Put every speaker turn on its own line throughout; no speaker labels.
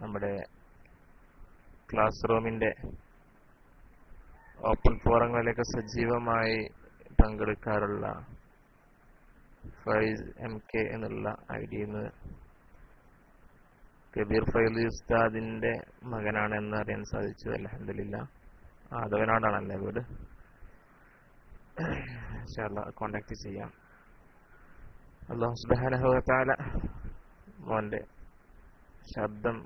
നമ്മുടെ ക്ലാസ് റൂമിന്റെ ഓപ്പൺ ഫോറങ്ങളിലേക്ക് സജീവമായി പങ്കെടുക്കാറുള്ള ഫൈസ് MK എന്നുള്ള ഐഡിന്ന് കബീർ ഫൈലി ഉസ്താദിന്റെ മകനാണെന്ന് അറിയാൻ സാധിച്ചു. അൽഹംദുലില്ലാഹ്. ആദവനാടാണല്ലേ വീട്? ഇൻഷാ അല്ലാഹ് കോണ്ടാക്ട് ചെയ്യാം. അല്ലാഹു സുബ്ഹാനഹു വ തആല മോന്റെ ശബ്ദം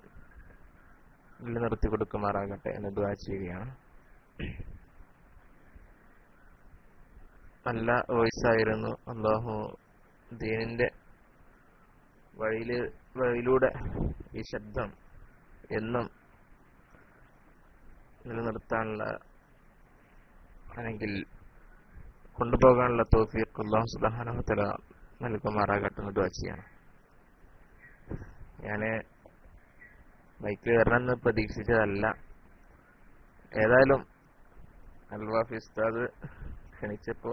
നിലനിർത്തി കൊടുക്കുമാറാകട്ടെ എന്ന് ദുആ ചെയ്യുകയാണ്. നല്ല വോയിസ് ആയിരുന്നു. അല്ലാഹു ദീനിന്റെ വഴിയിലൂടെ ഈ ശബ്ദം എന്നും നിലനിർത്താനുള്ള അല്ലെങ്കിൽ കൊണ്ടുപോകാനുള്ള തൗഫീഖ് അല്ലാഹു സുബ്ഹാനഹു വ തആല നൽകുമാറാകട്ടെ എന്ന് ദുആ ചെയ്യാണ്. ഞാന് മൈക്ക് കയറണമെന്ന് പ്രതീക്ഷിച്ചതല്ല. ഏതായാലും അൽവാഫി ഉസ്താദ് ക്ഷണിച്ചപ്പോ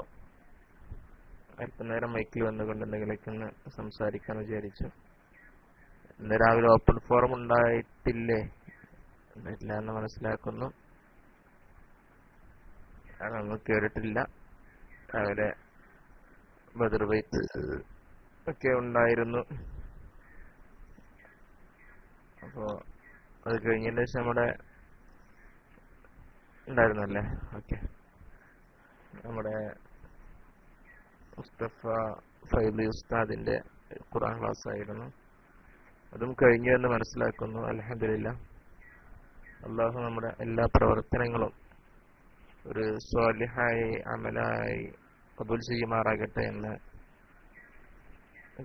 അല്പനേരം മൈക്കിൽ വന്നുകൊണ്ട് എന്തെങ്കിലുമൊക്കെ ഒന്ന് സംസാരിക്കാൻ വിചാരിച്ചു. ഇന്ന് രാവിലെ ഓപ്പൺ ഫോറം ഉണ്ടായിട്ടില്ലേ? ഇല്ല എന്ന് മനസ്സിലാക്കുന്നു. അതൊന്നും കേട്ടിട്ടില്ല. രാവിലെ ബദർ ബൈത്ത് ഒക്കെ ഉണ്ടായിരുന്നു. അപ്പോ അത് കഴിഞ്ഞതിന് ശേഷം നമ്മുടെ ഉണ്ടായിരുന്നല്ലേ? ഓക്കെ. നമ്മുടെ മുസ്തഫ ഫൈലി ഉസ്താദിന്റെ ഖുർആൻ ക്ലാസ് ആയിരുന്നു. അതും കഴിഞ്ഞു എന്ന് മനസ്സിലാക്കുന്നു. അൽഹംദുലില്ലാഹ്. അല്ലാഹു നമ്മുടെ എല്ലാ പ്രവർത്തനങ്ങളും ഒരു സ്വാലിഹായി അമലായി ഖബൂൽ ചെയ്യുമാറാകട്ടെ എന്ന്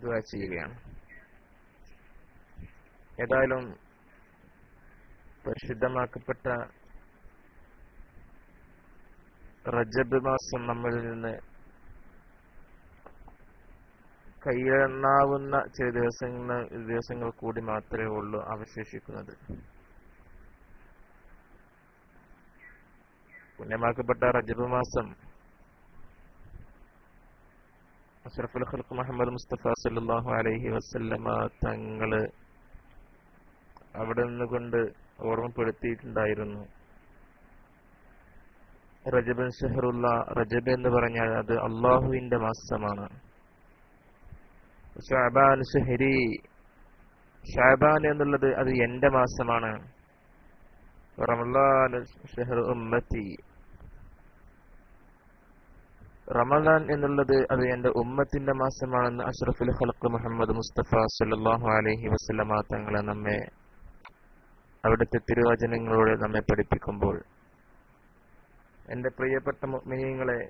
ദുആ ചെയ്യുകയാണ്. ഏതായാലും പരിശുദ്ധമാക്കപ്പെട്ട റജബ് മാസം നമ്മളിൽ നിന്ന് കൈയെണ്ണാവുന്ന ചില ദിവസങ്ങൾ കൂടി മാത്രമേ ഉള്ളൂ അവശേഷിക്കുന്നത്. പുണ്യമാക്കപ്പെട്ട റജബ് മാസം അഷ്റഫുൽ ഖൽഖ് മുഹമ്മദ് മുസ്തഫ സല്ലല്ലാഹു അലൈഹി വസല്ലമ തങ്ങള് അവിടെ നിന്നുകൊണ്ട് ഓർമ്മപ്പെടുത്തിയിട്ടുണ്ടായിരുന്നു. റജബൻ ഷഹറുള്ള, റജബ് എന്ന് പറഞ്ഞാൽ അത് അള്ളാഹുവിന്റെ മാസമാണ്. ഷഅബാൻ ഷഹരി, ഷഅബാൻ എന്നുള്ളത് അത് എന്റെ മാസമാണ്. റമളാൻ ഷഹ്റു ഉമ്മത്തി, റമളാൻ എന്നുള്ളത് അത് എന്റെ ഉമ്മത്തിന്റെ മാസമാണെന്ന് അഷ്റഫുൽ ഖൽഖ് മുഹമ്മദ് മുസ്തഫ സല്ലല്ലാഹു അലൈഹി വസല്ലമ തങ്ങളെ നമ്മെ അവിടുത്തെ തിരുവചനങ്ങളോട് നമ്മെ പഠിപ്പിക്കുമ്പോൾ, എന്റെ പ്രിയപ്പെട്ട മുഅ്മിനീങ്ങളെ,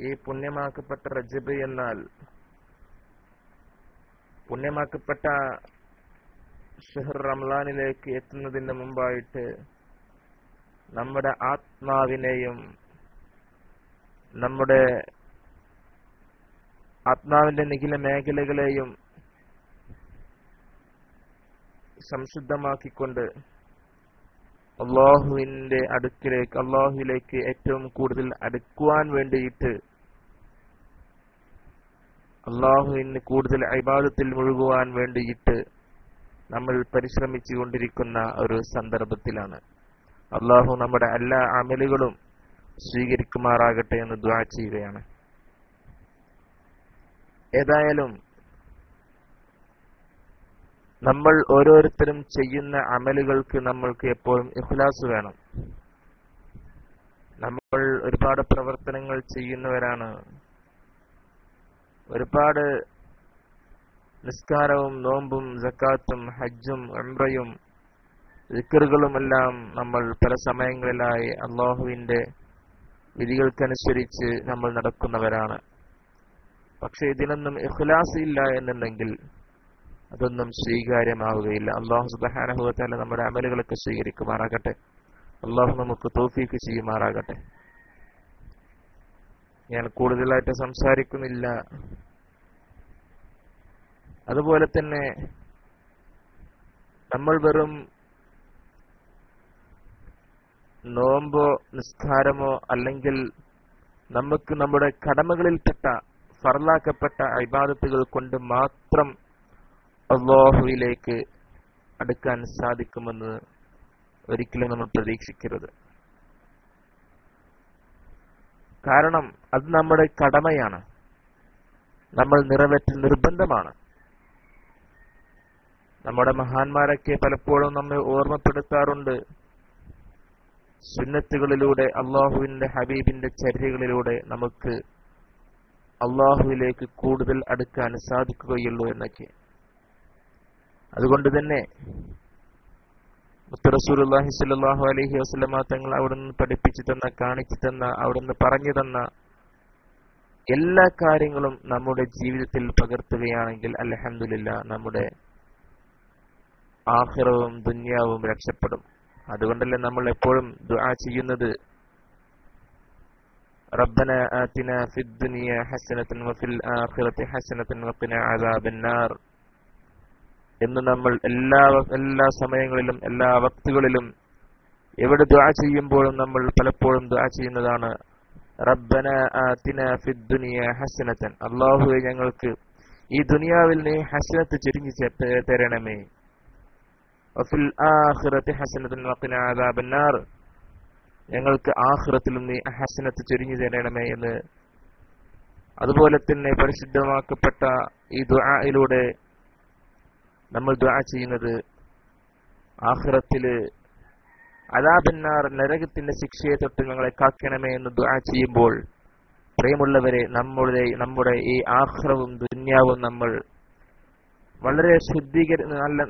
ഈ പുണ്യമാക്കപ്പെട്ട റജബ് എന്നാൽ പുണ്യമാക്കപ്പെട്ട ഷഹർ റമളാനിലേക്ക് എത്തുന്നതിന് മുമ്പായിട്ട് നമ്മുടെ ആത്മാവിനെയും നമ്മുടെ ആത്മാവിന്റെ നിഖില മേഖലകളെയും സംശുദ്ധമാക്കിക്കൊണ്ട് അള്ളാഹുവിലേക്ക് ഏറ്റവും കൂടുതൽ അടുക്കുവാൻ വേണ്ടിയിട്ട്, അള്ളാഹുവിന് കൂടുതൽ ഇബാദത്തിൽ മുഴുകുവാൻ വേണ്ടിയിട്ട് നമ്മൾ പരിശ്രമിച്ചു കൊണ്ടിരിക്കുന്ന ഒരു സന്ദർഭത്തിലാണ്. അള്ളാഹു നമ്മുടെ എല്ലാ അമലുകളും സ്വീകരിക്കുമാറാകട്ടെ എന്ന് ദുആ ചെയ്യുകയാണ്. ഏതായാലും നമ്മൾ ഓരോരുത്തരും ചെയ്യുന്ന അമലുകൾക്ക് നമ്മൾക്ക് എപ്പോഴും ഇഖ്ലാസ് വേണം. നമ്മൾ ഒരുപാട് പ്രവർത്തനങ്ങൾ ചെയ്യുന്നവരാണ്. ഒരുപാട് നിസ്കാരവും നോമ്പും സക്കാത്തും ഹജ്ജും ഉംറയും ദിക്റുകളുമെല്ലാം നമ്മൾ പല സമയങ്ങളിലായി അള്ളാഹുവിന്റെ വിധികൾക്കനുസരിച്ച് നമ്മൾ നടക്കുന്നവരാണ്. പക്ഷെ ഇതിനൊന്നും ഇഖ്ലാസ് ഇല്ല എന്നുണ്ടെങ്കിൽ അതൊന്നും സ്വീകാര്യമാവുകയില്ല. അല്ലാഹു സുബ്ഹാനഹു വ തആല നമ്മുടെ അമലുകളൊക്കെ സ്വീകരിക്കുമാറാകട്ടെ. അല്ലാഹു നമുക്ക് തൗഫീഖ് ചെയ്യുമാറാകട്ടെ. ഞാൻ കൂടുതലായിട്ട് സംസാരിക്കുന്നില്ല. അതുപോലെ തന്നെ നമ്മൾ വെറും നോമ്പോ നിസ്കാരമോ അല്ലെങ്കിൽ നമുക്ക് നമ്മുടെ കടമകളിൽപ്പെട്ട ഫർലാക്കപ്പെട്ട ഇബാദത്തുകൾ കൊണ്ട് മാത്രം അല്ലാഹുവിലേക്ക് അടുക്കാൻ സാധിക്കുമെന്ന് ഒരിക്കലും നമ്മൾ പ്രതീക്ഷിക്കരുത്. കാരണം അത് നമ്മുടെ കടമയാണ്, നമ്മൾ നിറവേറ്റൽ നിർബന്ധമാണ്. നമ്മുടെ മഹാന്മാരൊക്കെ പലപ്പോഴും നമ്മെ ഓർമ്മപ്പെടുത്താറുണ്ട്, സുന്നത്തുകളിലൂടെ, അള്ളാഹുവിന്റെ ഹബീബിന്റെ ചര്യകളിലൂടെ നമുക്ക് അള്ളാഹുവിലേക്ക് കൂടുതൽ അടുക്കാൻ സാധിക്കുകയുള്ളൂ എന്നൊക്കെ. അതുകൊണ്ട് തന്നെ മുത്ത് റസൂലുള്ളാഹി സ്വല്ലല്ലാഹു അലൈഹി വസല്ലമ തങ്ങൾ അവിടുന്ന് പഠിപ്പിച്ചു തന്ന, കാണിച്ചു തന്ന, അവിടുന്ന് പറഞ്ഞു തന്ന എല്ലാ കാര്യങ്ങളും നമ്മുടെ ജീവിതത്തിൽ പകർത്തുകയാണെങ്കിൽ അൽഹംദുലില്ലാ നമ്മുടെ ആഖിറവും ദുനിയാവും രക്ഷപ്പെടും. അതുകൊണ്ടല്ലേ നമ്മൾ എപ്പോഴും ദുആ ചെയ്യുന്നത്, റബ്ബനാ ആതിനാ ഫിദ് ദുനിയ ഹസനതൻ വഫിൽ ആഖിറതി ഹസനതൻ വഖിനാ അദാബന്നാർ എന്ന് നമ്മൾ എല്ലാ സമയങ്ങളിലും എല്ലാ വക്തുകളിലും എവിടെ ദുആ ചെയ്യുമ്പോഴും നമ്മൾ പലപ്പോഴും ദുആ ചെയ്യുന്നതാണ്, റബ്ബനാ ആതിനാ ഫിദ് ദുനിയ ഹസനതൻ, അല്ലാഹുവേ ഞങ്ങൾക്ക് ഈ ദുനിയാവിൽ നീ ഹസനത്ത് ചൊരിഞ്ഞു തരണമേ, വഫിൽ ആഖിറതി ഹസനതൻ വഖിനാ അദാബന്നാർ, ഞങ്ങൾക്ക് ആഖിറത്തിലും നീ ഹസനത്ത് ചൊരിഞ്ഞു തരണമേ എന്ന്. അതുപോലെ തന്നെ പരിശുദ്ധമാക്കപ്പെട്ട ഈ ദുആയിലൂടെ നമ്മൾ ദുആ ചെയ്യുന്നത്, ആഖിറത്തില് അദാബന്നാർ, നരകത്തിന്റെ ശിക്ഷയെ തൊട്ട് ഞങ്ങളെ കാക്കണമേ എന്ന് ദുആ ചെയ്യുമ്പോൾ, പ്രിയമുള്ളവരെ, നമ്മുടെ ഈ ആഖിറവും ദുനിയാവും നമ്മൾ വളരെ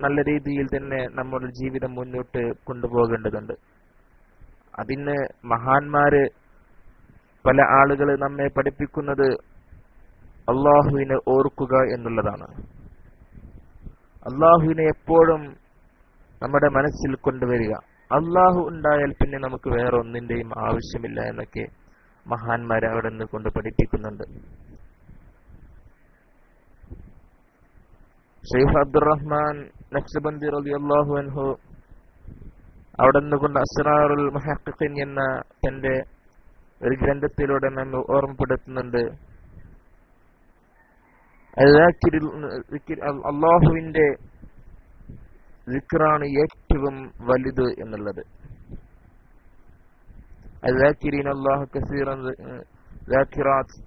നല്ല രീതിയിൽ തന്നെ നമ്മുടെ ജീവിതം മുന്നോട്ട് കൊണ്ടുപോകേണ്ടതുണ്ട്. അതിന് മഹാന്മാര്, പല ആളുകൾ നമ്മെ പഠിപ്പിക്കുന്നത് അള്ളാഹുവിനെ ഓർക്കുക എന്നുള്ളതാണ്. അള്ളാഹുവിനെ എപ്പോഴും നമ്മുടെ മനസ്സിൽ കൊണ്ടുവരിക. അള്ളാഹു ഉണ്ടായാൽ പിന്നെ നമുക്ക് വേറെ ഒന്നിന്റെയും ആവശ്യമില്ല എന്നൊക്കെ മഹാന്മാരെ അവിടെ നിന്ന് കൊണ്ട് പഠിപ്പിക്കുന്നുണ്ട്. ഷെയ്ഖ് അബ്ദുറഹ്മാൻ നഖ്ശബന്ദി റളിയല്ലാഹു അൻഹു അവിടെ നിന്നുകൊണ്ട് അസ്റാറുൽ മുഹഖ്ഖിഖീൻ എന്ന തന്റെ ഒരു ഗ്രന്ഥത്തിലൂടെ നമ്മെ ഓർമ്മപ്പെടുത്തുന്നുണ്ട്, അള്ളാഹുവിന്റെ ദിക്റാണ് ഏറ്റവും വലുത് എന്നുള്ളത്. അസ്സാകിരീന അല്ലാഹു കസീറൻ ദാകിറാത്ത്,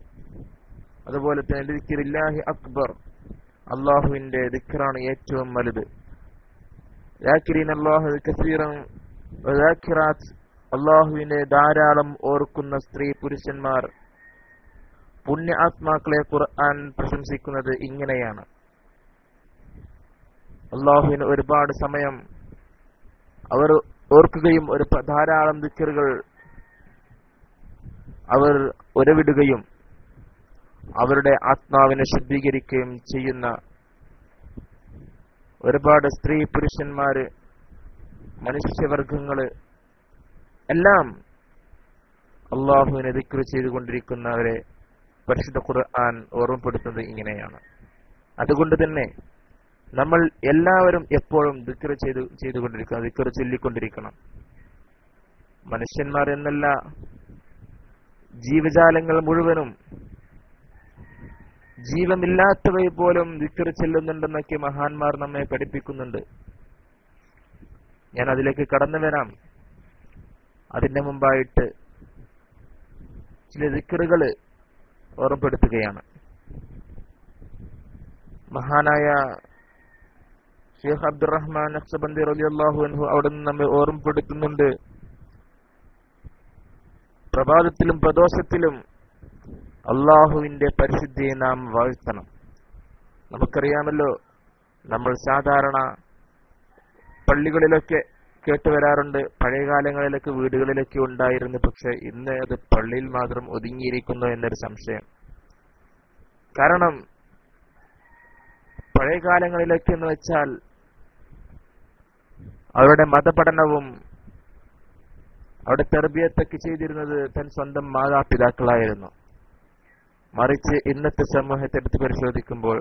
അതുപോലെ തന്നെ ദിക്റില്ലാഹി അക്ബർ, അള്ളാഹുവിന്റെ ദിക്റാണ് ഏറ്റവും വലുത്. ദാകിരീന അല്ലാഹു കസീറൻ വദാകിറാത്ത്, അള്ളാഹുവിനെ ധാരാളം ഓർക്കുന്ന സ്ത്രീ പുരുഷന്മാർ, പുണ്യ ആത്മാക്കളെ ഖുർആൻ പ്രശംസിക്കുന്നത് ഇങ്ങനെയാണ്, അള്ളാഹുവിന് ഒരുപാട് സമയം അവർ ഓർക്കുകയും ധാരാളം ദിക്റുകൾ അവർ ഉരവിടുകയും അവരുടെ ആത്മാവിനെ ശുദ്ധീകരിക്കുകയും ചെയ്യുന്ന ഒരുപാട് സ്ത്രീ പുരുഷന്മാര്, മനുഷ്യവർഗങ്ങള് എല്ലാം അള്ളാഹുവിനെ ദിക്ർ ചെയ്തുകൊണ്ടിരിക്കുന്നവരെ പരിശുദ്ധ ഖുർആൻ ഓർമ്മപ്പെടുത്തുന്നത് ഇങ്ങനെയാണ്. അതുകൊണ്ട് തന്നെ നമ്മൾ എല്ലാവരും എപ്പോഴും ദിക്ർ ചെയ്തുകൊണ്ടിരിക്കണം, ദിക്ർ ചൊല്ലിക്കൊണ്ടിരിക്കണം. മനുഷ്യന്മാർ എന്നല്ല, ജീവജാലങ്ങൾ മുഴുവനും, ജീവമില്ലാത്തവയെ പോലും ദിക്ർ ചെല്ലുന്നുണ്ടെന്നൊക്കെ മഹാന്മാർ നമ്മെ പഠിപ്പിക്കുന്നുണ്ട്. ഞാൻ അതിലേക്ക് കടന്നു വരാം. അതിന്റെ മുമ്പായിട്ട് ചില ദിക്റുകൾ ഓർമ്മപ്പെടുത്തുകയാണ്. മഹാനായ ഷെയ്ഖ് അബ്ദുറഹ്മാൻ നഖ്ശബന്ദി റളിയല്ലാഹു അൻഹു അവിടെ നിന്ന് നമ്മെ ഓർമ്മപ്പെടുത്തുന്നുണ്ട്, പ്രഭാതത്തിലും പ്രദോഷത്തിലും അള്ളാഹുവിന്റെ പരിശുദ്ധിയെ നാം വാഴ്ത്തണം. നമുക്കറിയാമല്ലോ, നമ്മൾ സാധാരണ പള്ളികളിലൊക്കെ കേട്ടുവരാറുണ്ട്, പഴയകാലങ്ങളിലൊക്കെ വീടുകളിലൊക്കെ ഉണ്ടായിരുന്നു, പക്ഷെ ഇന്ന് അത് പള്ളിയിൽ മാത്രം ഒതുങ്ങിയിരിക്കുന്നു എന്നൊരു സംശയം. കാരണം പഴയകാലങ്ങളിലൊക്കെ എന്ന് വെച്ചാൽ അവരുടെ മതപഠനവും അവിടെ തർബിയത്തൊക്കെ ചെയ്തിരുന്നത് തൻ സ്വന്തം മാതാപിതാക്കളായിരുന്നു. മറിച്ച് ഇന്നത്തെ സമൂഹത്തെ എടുത്ത് പരിശോധിക്കുമ്പോൾ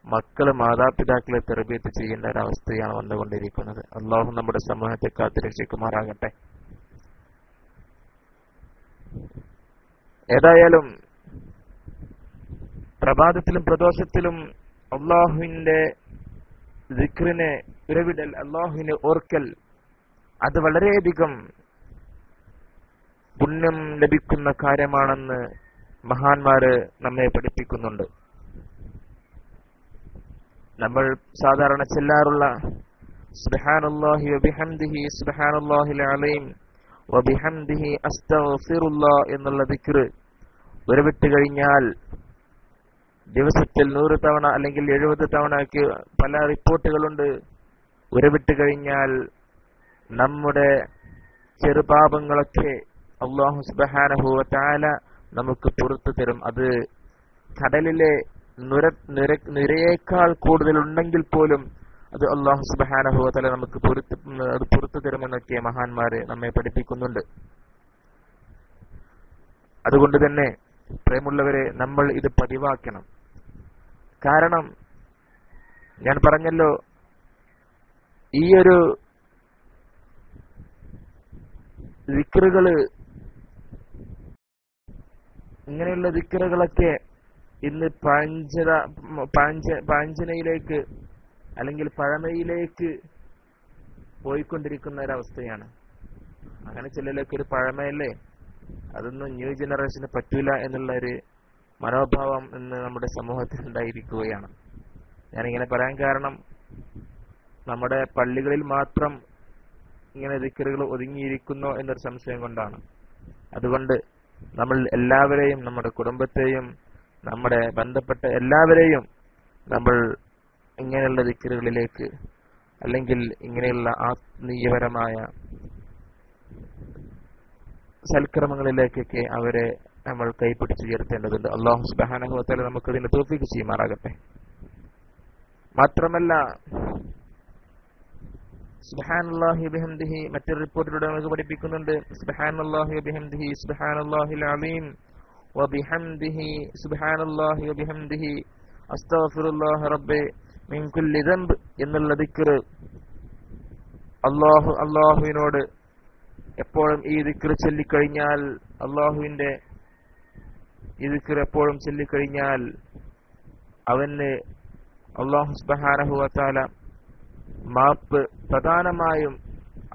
മക്കള് മാതാപിതാക്കളെ തർബിയത്ത് ചെയ്യേണ്ട ഒരവസ്ഥയാണ് വന്നുകൊണ്ടിരിക്കുന്നത്. അള്ളാഹു നമ്മുടെ സമൂഹത്തെ കാത്തുരക്ഷിക്കുമാറാകട്ടെ. ഏതായാലും പ്രഭാതത്തിലും പ്രദോഷത്തിലും അള്ളാഹുവിന്റെ ദിക്റിനെ ഉരവിടൽ, അള്ളാഹുവിനെ ഓർക്കൽ, അത് വളരെയധികം പുണ്യം ലഭിക്കുന്ന കാര്യമാണെന്ന് മഹാന്മാര് നമ്മെ പഠിപ്പിക്കുന്നുണ്ട്. നമ്മൾ സാധാരണ ചെല്ലാറുള്ള സുബ്ഹാനല്ലാഹി വബിഹംദിഹി സുബ്ഹാനല്ലാഹിൽ അലീം വബിഹംദിഹി അസ്തഗ്ഫിറുല്ലാഹ് എന്നുള്ള ദിക്ർ ഉരവിട്ട് കഴിഞ്ഞാൽ ദിവസത്തിൽ 100 തവണ അല്ലെങ്കിൽ 70 തവണയ്ക്ക് പല റിപ്പോർട്ടുകളുണ്ട്. ഉരവിട്ട് കഴിഞ്ഞാൽ നമ്മുടെ ചെറുപാപങ്ങളൊക്കെ അല്ലാഹു സുബ്ഹാനഹു വ തആല നമുക്ക് പുറത്തു തരും. അത് കടലിലെ നുരയേക്കാൾ കൂടുതൽ ഉണ്ടെങ്കിൽ പോലും അത് അല്ലാഹു സുബ്ഹാനഹു വ തആല നമുക്ക് പുറത്തു തരുമെന്നൊക്കെ മഹാന്മാര് നമ്മെ പഠിപ്പിക്കുന്നുണ്ട്. അതുകൊണ്ട് തന്നെ പ്രേമുള്ളവരെ, നമ്മൾ ഇത് പതിവാക്കണം. കാരണം ഞാൻ പറഞ്ഞല്ലോ, ഈ ഒരു ദിക്റുകള്, ഇങ്ങനെയുള്ള ദിക്റുകളൊക്കെ ഇന്ന് പാഞ്ചനയിലേക്ക് അല്ലെങ്കിൽ പഴമയിലേക്ക് പോയിക്കൊണ്ടിരിക്കുന്ന ഒരവസ്ഥയാണ്. അങ്ങനെ ചിലരൊക്കെ ഒരു പഴമയല്ലേ, അതൊന്നും ന്യൂ ജനറേഷന് പറ്റൂല എന്നുള്ള ഒരു മനോഭാവം ഇന്ന് നമ്മുടെ സമൂഹത്തിൽ ഉണ്ടായിരിക്കുകയാണ്. ഞാനിങ്ങനെ പറയാൻ കാരണം, നമ്മുടെ പള്ളികളിൽ മാത്രം ഇങ്ങനെ ദിക്റുകൾ ഒതുങ്ങിയിരിക്കുന്നോ എന്നൊരു സംശയം കൊണ്ടാണ്. അതുകൊണ്ട് നമ്മൾ എല്ലാവരെയും, നമ്മുടെ കുടുംബത്തെയും നമ്മുടെ ബന്ധപ്പെട്ട എല്ലാവരെയും നമ്മൾ ഇങ്ങനെയുള്ള ദിക്റുകളിലേക്ക് അല്ലെങ്കിൽ ഇങ്ങനെയുള്ള ആത്മീയപരമായ സൽക്രമങ്ങളിലേക്കൊക്കെ അവരെ നമ്മൾ കൈപിടിച്ചുയർത്തേണ്ടതുണ്ട്. അല്ലാഹു സുബ്ഹാനഹു വ തആല നമുക്ക് ഇതിന് തൗഫീഖ് ചെയ്യുമാറാകട്ടെ. മാത്രമല്ല, സുബ്ഹാനല്ലാഹി വബിഹംദിഹി മറ്റൊരു റിപ്പോർട്ടിലൂടെ നമുക്ക് പഠിപ്പിക്കുന്നുണ്ട്, സുബ്ഹാനല്ലാഹി വബിഹംദിഹി സുബ്ഹാനല്ലാഹിൽ അലീം വബിഹംദിഹി സുബ്ഹാനല്ലാഹി വബിഹംദിഹി അസ്തഗ്ഫിറുല്ലാഹ റബ്ബി മിൻ കുല്ലി ദംബ് എന്നുള്ള ദിക്ർ അല്ലാഹുവിനോട് എപ്പോഴും ഈ ദിക്ർ ചൊല്ലിക്കഴിഞ്ഞാൽ, അല്ലാഹുവിന്റെ ഈ ദിക്ർ എപ്പോഴും ചൊല്ലിക്കഴിഞ്ഞാൽ അവന് അല്ലാഹു സുബ്ഹാനഹു വ തആല മാപ്പ്, പ്രധാനമായും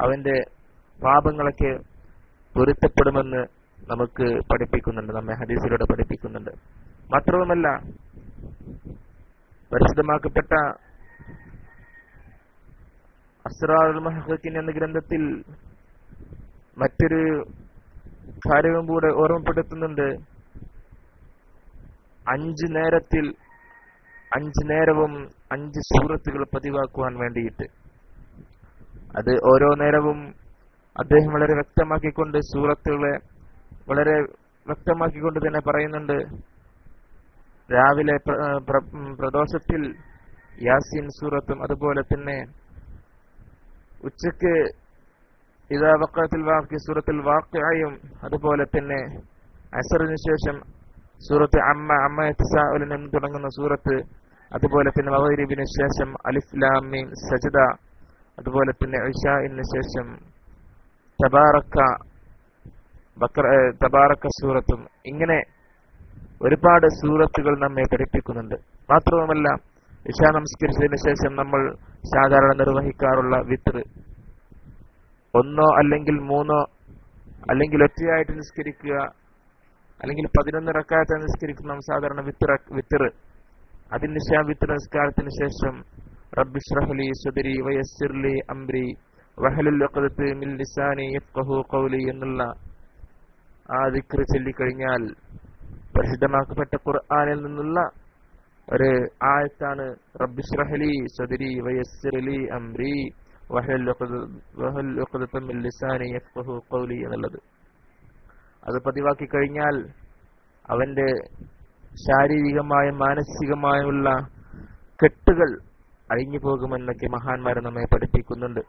അവന്റെ പാപങ്ങളൊക്കെ പൊരുത്തപ്പെടുമെന്ന് നമുക്ക് പഠിപ്പിക്കുന്നുണ്ട്, നമ്മെ ഹദീസിലൂടെ പഠിപ്പിക്കുന്നുണ്ട്. മാത്രവുമല്ല, പരിശുദ്ധമാക്കപ്പെട്ട അസ്റാറുൽ മുഹഖഖീൻ എന്ന ഗ്രന്ഥത്തിൽ മറ്റൊരു കാര്യവും കൂടെ ഓർമ്മപ്പെടുത്തുന്നുണ്ട്. 5 നേരവും 5 സൂറത്തുകൾ പതിവാക്കുവാൻ വേണ്ടിയിട്ട്. അത് ഓരോ നേരവും അദ്ദേഹം വളരെ വ്യക്തമാക്കിക്കൊണ്ട്, സൂറത്തുകളെ വളരെ വ്യക്തമാക്കിക്കൊണ്ട് തന്നെ പറയുന്നുണ്ട്. രാവിലെ പ്രദോഷത്തിൽ യാസീൻ സൂറത്തും, അതുപോലെ തന്നെ ഉച്ചക്ക് ഇദാ വഖഅത്തിൽ വാഖിഅ സൂറത്തുൽ വാഖിഅയും, അതുപോലെ തന്നെ അസ്റിന് ശേഷം സൂറത്ത് അമ്മ യതസാഅലൂൻ എന്ന് തുടങ്ങുന്ന സൂറത്ത്, അതുപോലെ തന്നെ മഗ്രിബിന് ശേഷം അലിഫ് ലാം മീം സജ്ദ, അതുപോലെ തന്നെ ഇശാഇന് ശേഷം തബാറക സൂറത്തും, ഇങ്ങനെ ഒരുപാട് സൂറത്തുകൾ നമ്മെ പഠിപ്പിക്കുന്നുണ്ട്. മാത്രവുമല്ല, ഇശാ നമസ്കരിച്ചതിന് ശേഷം നമ്മൾ സാധാരണ നിർവഹിക്കാറുള്ള വിത്ർ, 1 അല്ലെങ്കിൽ 3 അല്ലെങ്കിൽ ഒറ്റയായിട്ട് നിസ്കരിക്കുക, അല്ലെങ്കിൽ 11 റക്അത്ത് നിസ്കരിക്കുന്ന സാധാരണ വിത്ർ. അതിനുശേഷം വിത്ർ നിസ്കാരത്തിന് ശേഷം റബ്ബി ഇശ്റഹ് ലി സദ്രി വയസ്സിർ ലി അംരി വഹ്ലുൽ ഉഖ്ദത മിൻ ലിസാനി യഫ്ഖഹു ഖൗലി എന്നുള്ള ആ ദിക്ർ ചൊല്ലിക്കഴിഞ്ഞാൽ, പരിശുദ്ധമാക്കപ്പെട്ട ഖുർആനിൽ നിന്നുള്ള ഒരു ആയത്താണ് റബ്ബി ഇശ്റഹ് ലി സദ്രി വയസ്സിർ ലി അംരി വഹ്ലുൽ ഉഖ്ദത മിൻ ലിസാനി യഫ്ഖഹു ഖൗലി എന്നുള്ളത്. അത് പതിവാക്കി കഴിഞ്ഞാൽ അവന്റെ ശാരീരികമായും മാനസികമായുള്ള കെട്ടുകൾ അഴിഞ്ഞു പോകുമെന്നൊക്കെ മഹാന്മാർ നമ്മെ പഠിപ്പിക്കുന്നുണ്ട്.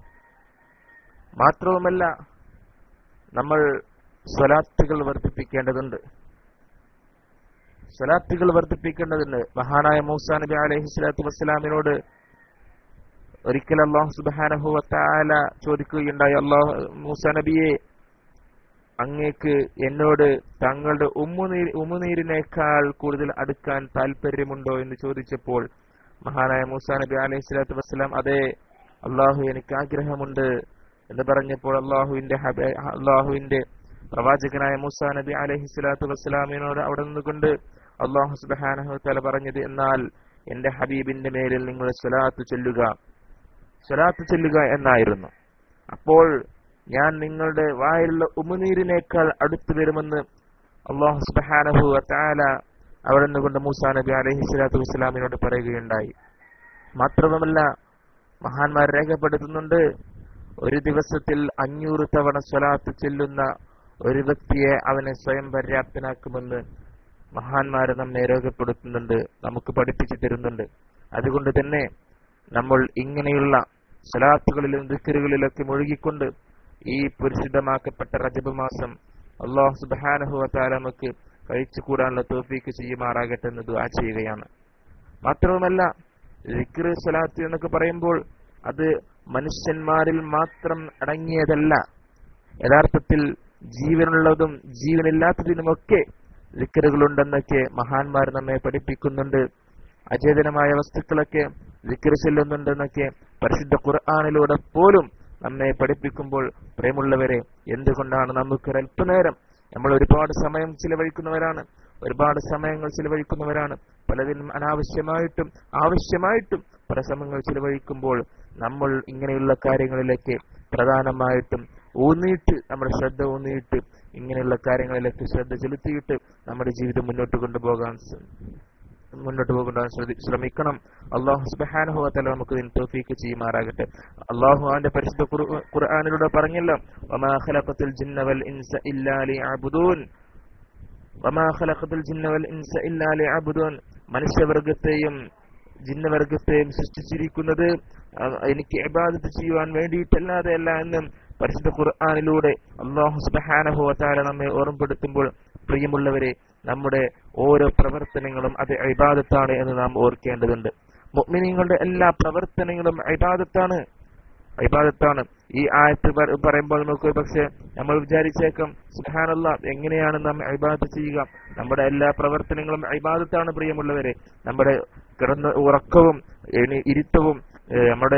മാത്രവുമല്ല, നമ്മൾ സ്വലാത്തുകൾ വർദ്ധിപ്പിക്കേണ്ടതുണ്ട്. മഹാനായ മൂസാ നബി അലൈഹി സ്വലാത്തു വസ്സലാമിനോട് ഒരിക്കൽ അല്ലാഹു സുബ്ഹാനഹു വ തആല ചോദിക്കുകയുണ്ടായി, മൂസാ നബിയെ, അങ്ങേക്ക് എന്നോട് താങ്കളുടെ ഉമ്മുനീരിനേക്കാൾ കൂടുതൽ അടുക്കാൻ താല്പര്യമുണ്ടോ എന്ന് ചോദിച്ചപ്പോൾ മഹാനായ മൂസാ നബി അലൈഹി സ്വലാത്തു വസ്സലാം, അതെ, അള്ളാഹു എനിക്ക് ആഗ്രഹമുണ്ട് എന്ന് പറഞ്ഞപ്പോൾ അള്ളാഹുവിന്റെ പ്രവാചകനായ മൂസാ നബി അലൈഹി സ്വലാത്തു വസ്സലാമിനോട് അവിടെ നിന്നുകൊണ്ട് അള്ളാഹു സുബ്ഹാനഹു വ തആല പറഞ്ഞത്, എന്നാൽ എന്റെ ഹബീബിന്റെ മേലിൽ നിങ്ങൾ സ്വലാത്ത് ചൊല്ലുക എന്നായിരുന്നു. അപ്പോൾ ഞാൻ നിങ്ങളുടെ വായിലുള്ള ഉമിനീരിനേക്കാൾ അടുത്തു വരുമെന്ന് അള്ളാഹു സുബ്ഹാനഹു വ തആല അവിടെ നിന്നുകൊണ്ട് മൂസാ നബി അലൈഹി സ്വലാത്തു വസ്സലാമിനോട് പറയുകയുണ്ടായി. മാത്രവുമല്ല, മഹാന്മാർ രേഖപ്പെടുത്തുന്നുണ്ട്, ഒരു ദിവസത്തിൽ 500 തവണ സ്വലാത്ത് ചൊല്ലുന്ന ഒരു വ്യക്തിയെ അവനെ സ്വയം പര്യാപ്തനാക്കുമെന്ന് മഹാന്മാരെ നമ്മെ രേഖപ്പെടുത്തുന്നുണ്ട്, നമുക്ക് പഠിപ്പിച്ചു തരുന്നുണ്ട്. അതുകൊണ്ട് തന്നെ നമ്മൾ ഇങ്ങനെയുള്ള സ്വലാത്തുകളിലും ദിക്റുകളിലൊക്കെ മുഴുകിക്കൊണ്ട് ഈ പരിശുദ്ധമാക്കപ്പെട്ട റജബ് മാസം അല്ലാഹു സുബ്ഹാനഹു വ തആല നമുക്ക് കഴിച്ചു കൂടാനുള്ള തൗഫീക്ക് ചെയ്യുമാറാകട്ടെ എന്ന് ദുആ ചെയ്യുകയാണ്. മാത്രവുമല്ല, ദിക്ർ സ്വലാത്ത് എന്നൊക്കെ പറയുമ്പോൾ അത് മനുഷ്യന്മാരിൽ മാത്രം അടങ്ങിയതല്ല. യഥാർത്ഥത്തിൽ ജീവനുള്ളതും ജീവനില്ലാത്തതിനുമൊക്കെ ദിക്റുകളുണ്ടെന്നൊക്കെ മഹാന്മാർ നമ്മെ പഠിപ്പിക്കുന്നുണ്ട്. അചേതനമായ വസ്തുക്കളൊക്കെ ദിക്ർ ചൊല്ലുന്നുണ്ടെന്നൊക്കെ പരിശുദ്ധ ഖുർആനിലൂടെ പോലും നമ്മെ പഠിപ്പിക്കുമ്പോൾ, പ്രിയമുള്ളവരെ, എന്തുകൊണ്ടാണ് നമുക്കൊരല്പനേരം, നമ്മൾ ഒരുപാട് സമയം ചിലവഴിക്കുന്നവരാണ്, ഒരുപാട് സമയങ്ങൾ ചിലവഴിക്കുന്നവരാണ്, പലതിനും അനാവശ്യമായിട്ടും ആവശ്യമായിട്ടും പല സമയങ്ങൾ ചിലവഴിക്കുമ്പോൾ നമ്മൾ ഇങ്ങനെയുള്ള കാര്യങ്ങളിലേക്ക് പ്രധാനമായിട്ടും നമ്മുടെ ശ്രദ്ധ ഊന്നിയിട്ട് ഇങ്ങനെയുള്ള കാര്യങ്ങളിലേക്ക് ശ്രദ്ധ ചെലുത്തിയിട്ട് നമ്മുടെ ജീവിതം മുന്നോട്ട് കൊണ്ടുപോകാൻ ശ്രമിക്കണം. അല്ലാഹു സുബ്ഹാനഹു വ തആല നമുക്ക് ഇതിന് തൗഫീക്ക് ചെയ്യുമാറാകട്ടെ. അല്ലാഹു അവന്റെ പരിശുദ്ധ ഖുർആനിലൂടെ പറഞ്ഞല്ലോ, വമാ ഖലഖതുൽ ജിന്ന വൽ ഇൻസ ഇല്ലാ ലിയഅബ്ദൂൻ, വമാ ഖലഖതുൽ ജിന്ന വൽ ഇൻസ ഇല്ലാ ലിയഅബ്ദൂൻ, മനുഷ്യവർഗത്തെയും ജിന്നവർഗത്തെയും സൃഷ്ടിച്ചിരിക്കുന്നത് എനിക്ക് ഇബാദത്ത് ചെയ്യുവാൻ വേണ്ടിയിട്ടല്ലാതെ അല്ല എന്നും പരിശുദ്ധ ഖുർആനിലൂടെ അല്ലാഹു സുബ്ഹാനഹു വ തആല നമ്മെ ഓർമ്മപ്പെടുത്തുമ്പോൾ, പ്രിയമുള്ളവരെ, നമ്മുടെ ഓരോ പ്രവർത്തനങ്ങളും അത് ഇബാദത്താണ് എന്ന് നാം ഓർക്കേണ്ടതുണ്ട്. മുഅ്മിനീങ്ങളുടെ എല്ലാ പ്രവർത്തനങ്ങളും ഇബാദത്താണ്. ഈ ആയത്ത് പറയുമ്പോൾ നമുക്ക് പക്ഷെ നമ്മൾ വിചാരിച്ചേക്കാം, സുബ്ഹാനല്ലാഹ്, എങ്ങനെയാണ് നാം ഇബാദത്ത് ചെയ്യുക? നമ്മുടെ എല്ലാ പ്രവർത്തനങ്ങളും ഇബാദത്താണ് പ്രിയമുള്ളവരെ. നമ്മുടെ കിടന്ന ഉറക്കവും ഇരുത്തവും, നമ്മുടെ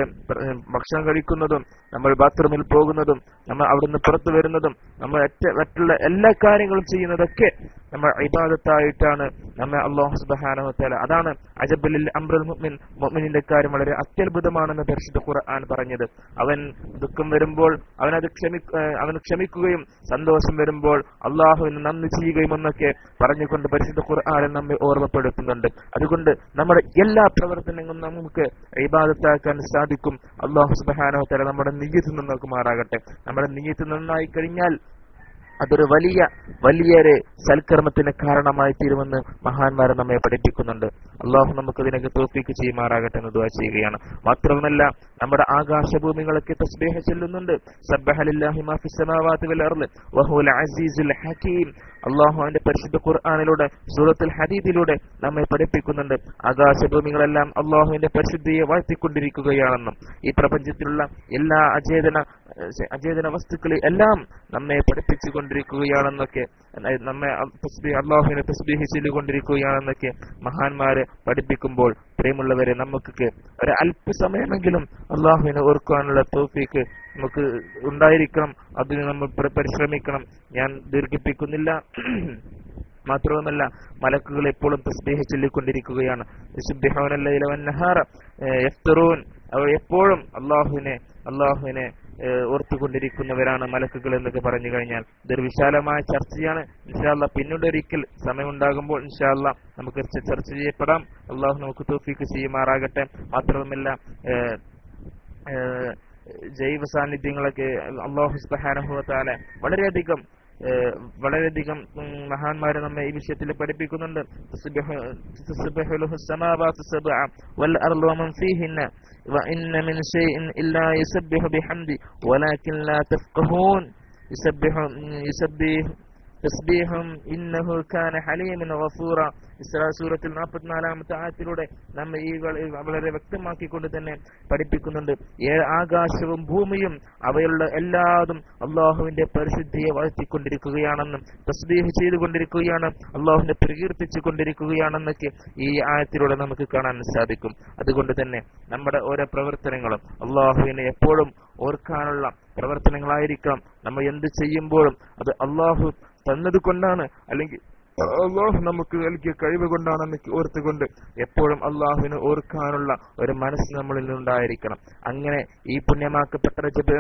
ഭക്ഷണം കഴിക്കുന്നതും, നമ്മൾ ബാത്റൂമിൽ പോകുന്നതും, നമ്മൾ അവിടുന്ന് പുറത്തു വരുന്നതും, നമ്മൾ മറ്റുള്ള എല്ലാ കാര്യങ്ങളും ചെയ്യുന്നതൊക്കെ നമ്മൾ ഇബാദത്തായിട്ടാണ് നമ്മെ അല്ലാഹു സുബ്ഹാനഹു വ തആല. അതാണ് അജബുൽ അംറുൽ മുഅ്മിൻ, മുഅ്മിനിന്റെ കാര്യം വളരെ അത്യത്ഭുതമാണെന്ന് പരിശുദ്ധ ഖുർആൻ പറഞ്ഞത്. അവൻ ദുഃഖം വരുമ്പോൾ അവന് ക്ഷമിക്കുകയും സന്തോഷം വരുമ്പോൾ അല്ലാഹുവിന് നന്ദി ചെയ്യുകയും എന്നൊക്കെ പറഞ്ഞുകൊണ്ട് പരിശുദ്ധ ഖുർആൻ നമ്മെ ഓർമ്മപ്പെടുത്തുന്നുണ്ട്. അതുകൊണ്ട് നമ്മുടെ എല്ലാ പ്രവർത്തനങ്ങളും നമുക്ക് ഇബാദത്താക്കാൻ സാധിക്കും. അല്ലാഹു സുബ്ഹാനഹു വ തആല നമ്മുടെ നിയ്യത്ത് നന്നാക്കുമാറാകട്ടെ. നമ്മുടെ നിയ്യത്ത് നന്നായി കഴിഞ്ഞാൽ അതൊരു വലിയൊരു സൽക്കർമ്മത്തിന് കാരണമായി തീരുമെന്ന് മഹാന്മാർ നമ്മെ പഠിപ്പിക്കുന്നുണ്ട്. അല്ലാഹു നമുക്ക് ഇതിനൊക്കെ തൗഫീക്ക് ചെയ്യുമാറാകട്ടെ എന്ന് ദുആ ചെയ്യുകയാണ്. മാത്രമല്ല, നമ്മുടെ ആകാശഭൂമികളൊക്കെ തസ്ബീഹ് ചൊല്ലുന്നുണ്ട്. സബ്ബഹ ലില്ലാഹി മാ ഫിസ് സമാവാതി വൽ അർള് വഹുവൽ അസീസുൽ ഹകീം. അല്ലാഹു അവന്റെ പരിശുദ്ധ ഖുർആനിലൂടെ സൂറത്തുൽ ഹദീദിലൂടെ നമ്മെ പഠിപ്പിക്കുന്നുണ്ട്, ആകാശഭൂമികളെല്ലാം അല്ലാഹുവിന്റെ പരിശുദ്ധിയെ വാഴ്ത്തിക്കൊണ്ടിരിക്കുകയാണെന്നും ഈ പ്രപഞ്ചത്തിലുള്ള എല്ലാ അചേതന വസ്തുക്കളെ എല്ലാം നമ്മെ പഠിപ്പിച്ചു കൊണ്ടിരിക്കുകയാണെന്നൊക്കെ, നമ്മെ അല്ലാഹുവിനെ തസ്ബീഹ് ചെയ്തുകൊണ്ടിരിക്കുകയാണെന്നൊക്കെ മഹാന്മാരെ പഠിപ്പിക്കുമ്പോൾ, പ്രിയമുള്ളവരെ, നമുക്കൊക്കെ ഒരു അല്പസമയമെങ്കിലും അല്ലാഹുവിനെ ഓർക്കാനുള്ള തൗഫീക്ക് നമുക്ക് ഉണ്ടായിരിക്കണം. അതിന് നമ്മൾ പരിശ്രമിക്കണം. ഞാൻ ദീർഘിപ്പിക്കുന്നില്ല. മാത്രവുമല്ല, മലക്കുകൾ എപ്പോഴും തസ്ബീഹ് ചൊല്ലിക്കൊണ്ടിരിക്കുകയാണ്. യുസ്ബിഹൂന ലൈല വന്നഹാറ യഫ്തറൂൻ. അവർ എപ്പോഴും അല്ലാഹുവിനെ ഓർത്തുകൊണ്ടിരിക്കുന്നവരാണ് മലക്കുകൾ എന്നൊക്കെ പറഞ്ഞു കഴിഞ്ഞാൽ ഇതൊരു വിശാലമായ ചർച്ചയാണ്. ഇൻഷാ അല്ലാഹ് പിന്നീട് ഒരിക്കൽ സമയമുണ്ടാകുമ്പോൾ ഇൻഷാ അല്ലാഹ് നമുക്ക് ചർച്ച ചെയ്യപ്പെടാം. അല്ലാഹു നമുക്ക് തൗഫീക്ക് ചെയ്യുമാറാകട്ടെ. മാത്രവുമല്ല, ജൈവ സാന്നിധ്യങ്ങളൊക്കെ അല്ലാഹു സുബ്ഹാനഹു വ തആല വളരെയധികം മഹാന്മാരെ നമ്മെ ഈ വിഷയത്തിൽ പഠിപ്പിക്കുന്നുണ്ട്. തസ്ബിഹു ലഹു സമാവാതു സബ്അ വൽ അർളു വമൻ ഫീഹിന്ന വഇന്ന മിൻ ശൈഇൻ ഇല്ലാ യുസബ്ബിഹു ബിഹംദി വലാകിൻ ലാ തഫ്ഖഹൂൻ. തസ്ബീഹും ഇന്നഹു കാന ഹലീമൻ ഗഫൂറ. ഇസ്രാ സൂറത്തിൽ 44-ാമത്തെ ആയത്തിലൂടെ നമ്മെ ഈ വളരെ വ്യക്തമാക്കിക്കൊണ്ട് തന്നെ പഠിപ്പിക്കുന്നുണ്ട്. ആകാശവും ഭൂമിയും അവയുള്ള എല്ലാതും അള്ളാഹുവിന്റെ പരിശുദ്ധിയെ വാഴ്ത്തിക്കൊണ്ടിരിക്കുകയാണെന്നും തസ്ബീഹ് ചെയ്തുകൊണ്ടിരിക്കുകയാണ്, അള്ളാഹുവിനെ പ്രകീർത്തിച്ചു കൊണ്ടിരിക്കുകയാണെന്നൊക്കെ ഈ ആയത്തിലൂടെ നമുക്ക് കാണാൻ സാധിക്കും. അതുകൊണ്ട് തന്നെ നമ്മുടെ ഓരോ പ്രവർത്തനങ്ങളും അള്ളാഹുവിനെ എപ്പോഴും ഓർക്കാനുള്ള പ്രവർത്തനങ്ങളായിരിക്കാം. നമ്മൾ എന്ത് ചെയ്യുമ്പോഴും അത് അള്ളാഹു തന്നത് കൊണ്ടാണ്, അല്ലെങ്കിൽ അള്ളാഹു നമുക്ക് നൽകിയ കഴിവ് കൊണ്ടാണെന്ന് ഓർത്തുകൊണ്ട് എപ്പോഴും അള്ളാഹുവിനെ ഓർക്കാനുള്ള ഒരു മനസ്സ് നമ്മളിൽ നിന്നുണ്ടായിരിക്കണം. അങ്ങനെ ഈ പുണ്യമാക്കപ്പെട്ട രജബ്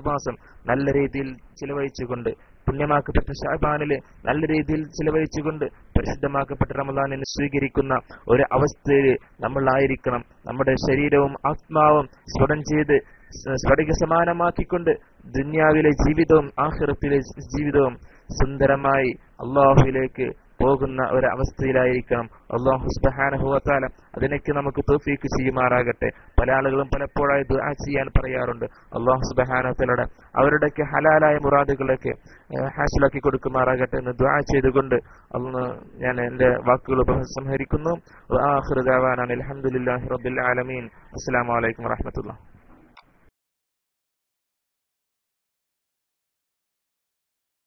മാസം നല്ല രീതിയിൽ ചിലവഴിച്ചുകൊണ്ട്, പുണ്യമാക്കപ്പെട്ട ശഅബാനില് നല്ല രീതിയിൽ ചിലവഴിച്ചുകൊണ്ട് പരിശുദ്ധമാക്കപ്പെട്ട റമദാനിനെ സ്വീകരിക്കുന്ന ഒരു അവസ്ഥയിൽ നമ്മളായിരിക്കണം. നമ്മുടെ ശരീരവും ആത്മാവും സ്ഫുടം ചെയ്ത് സ്ഫടിക സമാനമാക്കിക്കൊണ്ട് ദുനിയാവിലെ ജീവിതവും ആഖിറത്തിലെ ജീവിതവും സുന്ദരമായി അള്ളാഹുവിലേക്ക് പോകുന്ന ഒരു അവസ്ഥയിലായിരിക്കണം. അല്ലാഹു സുബ്ഹാനഹു വ തആല അതിനൊക്കെ നമുക്ക് തൗഫീഖ് ചെയ്യുമാറാകട്ടെ. പല ആളുകളും പലപ്പോഴായി ദുആ ചെയ്യാൻ പറയാറുണ്ട്. അല്ലാഹു സുബ്ഹാനഹു വ തആല അവരുടെയൊക്കെ ഹലാലായ മുറാദുകളൊക്കെ ഹാസിലാക്കി കൊടുക്കുമാറാകട്ടെ എന്ന് ദുആ ചെയ്തുകൊണ്ട് ഞാൻ എന്റെ വാക്കുകൾ ഉപസംഹരിക്കുന്നു. വആഖിറു ദഅവാനാ അൽഹംദുലില്ലാഹി റബ്ബിൽ ആലമീൻ. അസ്സലാമു അലൈക്കും വറഹ്മത്തുള്ളാഹി.